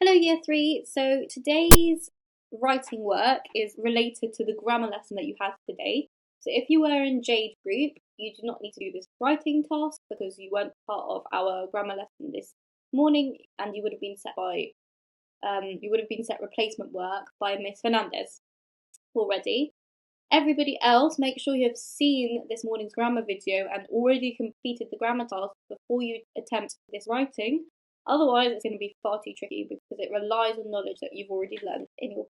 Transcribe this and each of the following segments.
Hello Year 3, so today's writing work is related to the grammar lesson that you had today. So if you were in Jade group, you do not need to do this writing task because you weren't part of our grammar lesson this morning and you would have been set replacement work by Miss Fernandez already. Everybody else, make sure you have seen this morning's grammar video and already completed the grammar task before you attempt this writing. Otherwise, it's going to be far too tricky because it relies on knowledge that you've already learned in your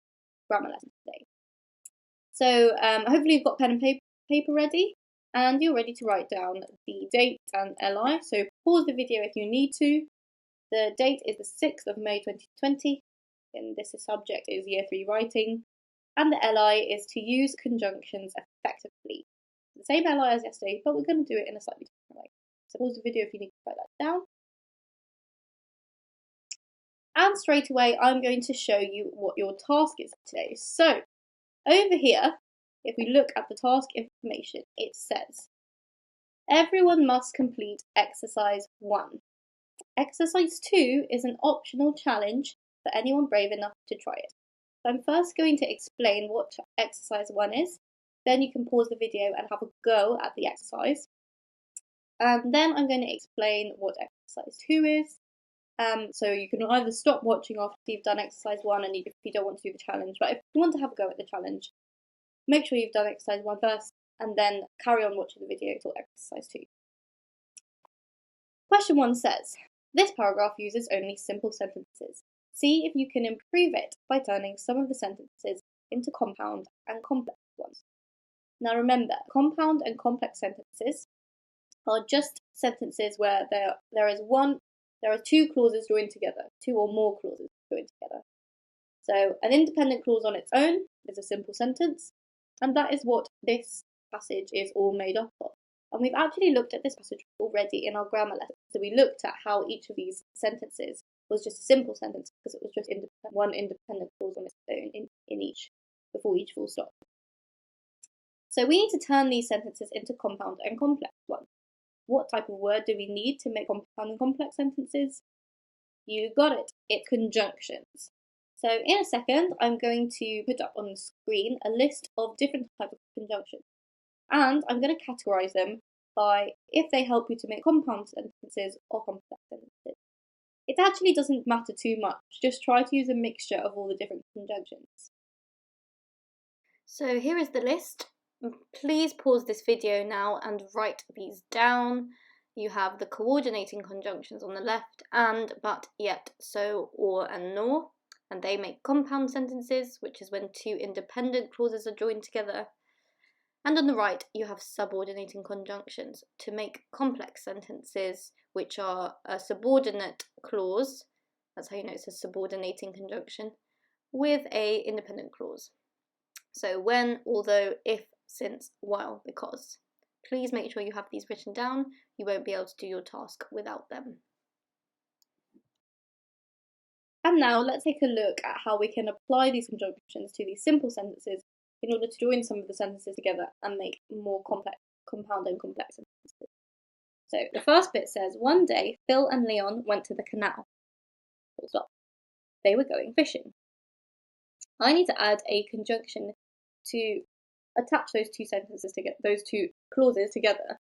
grammar lesson today. So hopefully you've got pen and paper ready and you're ready to write down the date and LI. So pause the video if you need to. The date is the 6th of May 2020 and this subject is Year 3 writing. And the LI is to use conjunctions effectively. The same LI as yesterday, but we're going to do it in a slightly different way. So pause the video if you need to write that down. And straight away, I'm going to show you what your task is today. So over here, if we look at the task information, it says, everyone must complete exercise 1. Exercise 2 is an optional challenge for anyone brave enough to try it. So I'm first going to explain what exercise 1 is, then you can pause the video and have a go at the exercise. And then I'm going to explain what exercise 2 is. So you can either stop watching after you've done exercise 1 and if you don't want to do the challenge, but if you want to have a go at the challenge, make sure you've done exercise 1 first and then carry on watching the video until exercise 2. Question 1 says, this paragraph uses only simple sentences. See if you can improve it by turning some of the sentences into compound and complex ones. Now remember, compound and complex sentences are just sentences where there are two clauses joined together, 2 or more clauses joined together. So an independent clause on its own is a simple sentence, and that is what this passage is all made up of. And we've actually looked at this passage already in our grammar lesson. So we looked at how each of these sentences was just a simple sentence because it was just one independent clause on its own in each, before each full stop. So we need to turn these sentences into compound and complex ones. What type of word do we need to make compound and complex sentences? You got it, it's conjunctions. So in a second, I'm going to put up on the screen a list of different types of conjunctions. And I'm going to categorize them by if they help you to make compound sentences or complex sentences. It actually doesn't matter too much, just try to use a mixture of all the different conjunctions. So here is the list. Please pause this video now and write these down. You have the coordinating conjunctions on the left, and, but, yet, so, or, and nor, and they make compound sentences, which is when 2 independent clauses are joined together. And on the right, you have subordinating conjunctions to make complex sentences, which are a subordinate clause, that's how you know it's a subordinating conjunction, with a independent clause. So when, although, if, since, while, because. Please make sure you have these written down. You won't be able to do your task without them. And now let's take a look at how we can apply these conjunctions to these simple sentences in order to join some of the sentences together and make more complex, compound and complex sentences. So the first bit says, one day Phil and Leon went to the canal. Full stop. They were going fishing. I need to add a conjunction to attach those two sentences together, those two clauses together.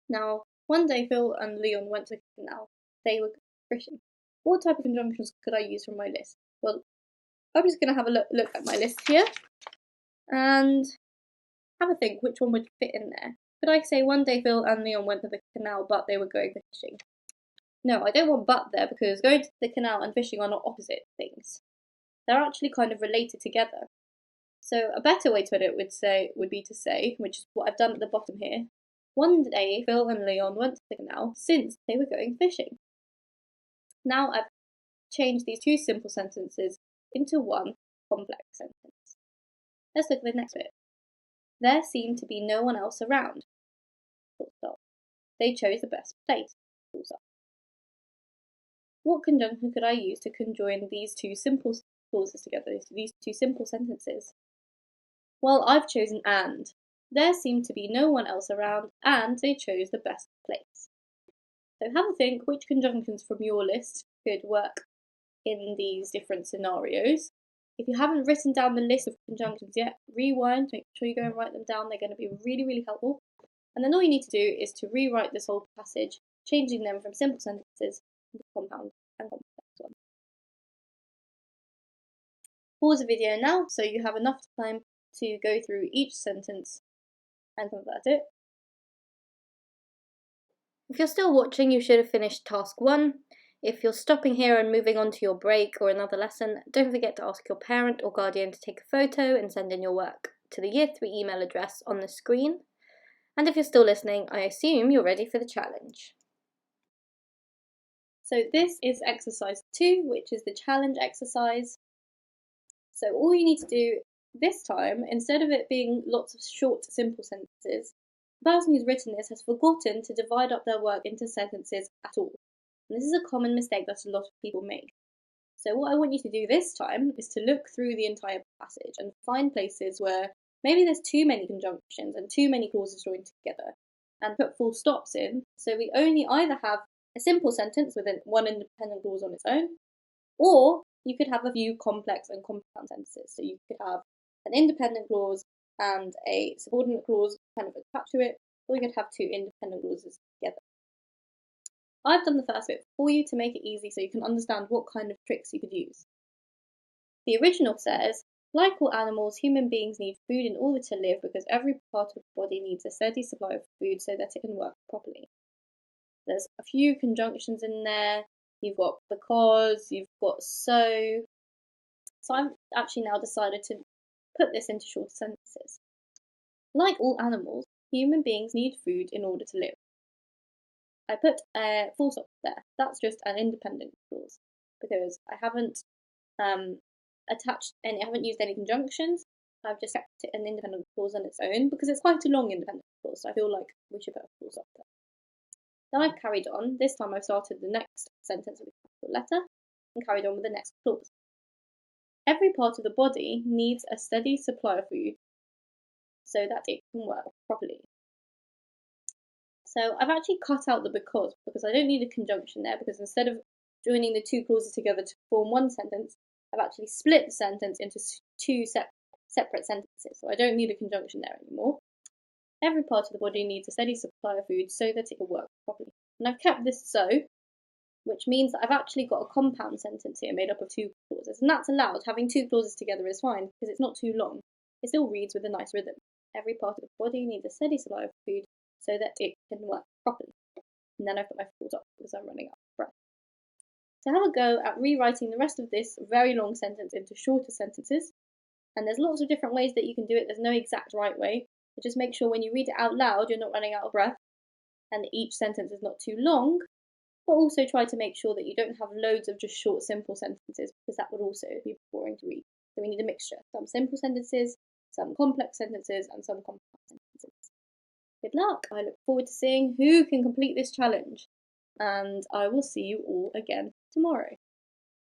Now, one day Phil and Leon went to the canal. They were fishing. What type of conjunctions could I use from my list? Well, I'm just going to have a look at my list here and have a think which one would fit in there. Could I say one day Phil and Leon went to the canal but they were going fishing? No, I don't want but there because going to the canal and fishing are not opposite things. They're actually kind of related together. So a better way to put it would be to say, which is what I've done at the bottom here, one day Phil and Leon went to the canal since they were going fishing. Now I've changed these two simple sentences into one complex sentence. Let's look at the next bit. There seemed to be no one else around. Full stop. They chose the best place. Full stop. What conjunction could I use to conjoin these two simple clauses together, these two simple sentences? Well, I've chosen and. There seemed to be no one else around, and they chose the best place. So have a think which conjunctions from your list could work in these different scenarios. If you haven't written down the list of conjunctions yet, rewind, make sure you go and write them down. They're going to be really, really helpful. And then all you need to do is to rewrite this whole passage, changing them from simple sentences into compound and complex ones. Pause the video now so you have enough time to go through each sentence and convert it. If you're still watching, you should have finished task 1. If you're stopping here and moving on to your break or another lesson, don't forget to ask your parent or guardian to take a photo and send in your work to the Year 3 email address on the screen. And if you're still listening, I assume you're ready for the challenge. So this is exercise 2, which is the challenge exercise. So all you need to do this time, instead of it being lots of short, simple sentences, the person who's written this has forgotten to divide up their work into sentences at all. And this is a common mistake that a lot of people make. So what I want you to do this time is to look through the entire passage and find places where maybe there's too many conjunctions and too many clauses joined together, and put full stops in, so we only either have a simple sentence with one independent clause on its own, or you could have a few complex and compound sentences. So you could have an independent clause and a subordinate clause kind of attached to it, or you could have two independent clauses together. I've done the first bit for you to make it easy so you can understand what kind of tricks you could use. The original says, like all animals, human beings need food in order to live because every part of the body needs a steady supply of food so that it can work properly. There's a few conjunctions in there. You've got because, you've got so. So I've actually now decided to put this into shorter sentences. Like all animals, human beings need food in order to live. I put a full stop there. That's just an independent clause because I haven't I haven't used any conjunctions. I've just kept it an independent clause on its own because it's quite a long independent clause, so I feel like we should put a full stop there. Then I've carried on. This time I've started the next sentence with a capital letter and carried on with the next clause. Every part of the body needs a steady supply of food so that it can work properly. So I've actually cut out the because I don't need a conjunction there, because instead of joining the two clauses together to form one sentence, I've actually split the sentence into two separate sentences, so I don't need a conjunction there anymore. Every part of the body needs a steady supply of food so that it will work properly. And I've kept this so, which means that I've actually got a compound sentence here made up of two clauses, and that's allowed. Having two clauses together is fine because it's not too long. It still reads with a nice rhythm. Every part of the body needs a steady supply of food so that it can work properly. And then I've got my full stop because I'm running out of breath. So have a go at rewriting the rest of this very long sentence into shorter sentences. And there's lots of different ways that you can do it. There's no exact right way. But just make sure when you read it out loud, you're not running out of breath and each sentence is not too long. But also try to make sure that you don't have loads of just short, simple sentences, because that would also be boring to read. So we need a mixture. Some simple sentences, some complex sentences, and some compound sentences. Good luck. I look forward to seeing who can complete this challenge. And I will see you all again tomorrow.